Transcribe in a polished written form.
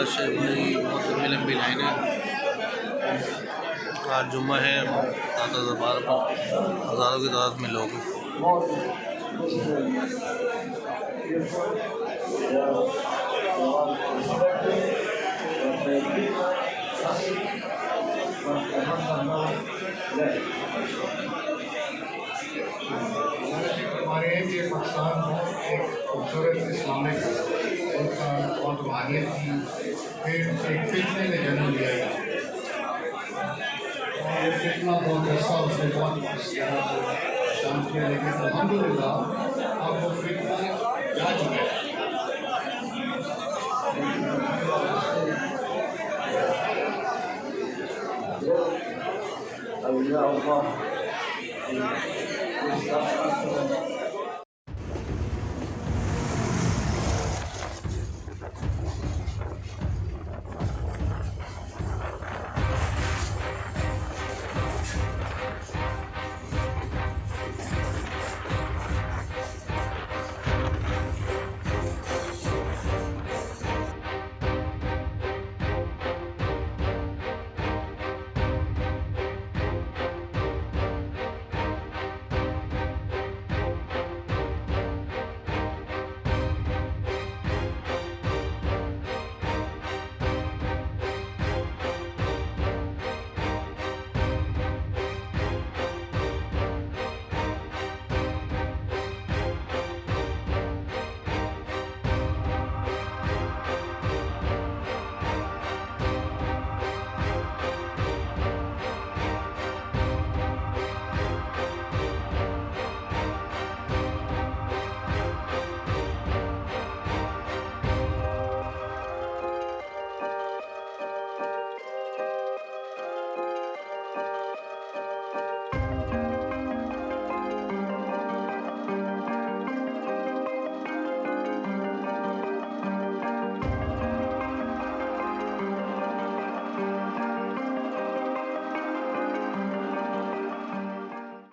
Rush है भाई, बहुत लंबी लंबी लाइन है। आज जुम्मा है, दाता दरबार पर हज़ारों की तादाद में लोग हैं। हमारे ये पाकिस्तान एक खूबसूरत इस्लामिक और रूहानियत की फिर एक फितने ने जन्म लिया है और ये फितना बहुत ऐसा उसने बहुत शाम किया, लेकिन अल्हम्दुलिल्लाह अब वो फितना जा चुका है। अल्लाह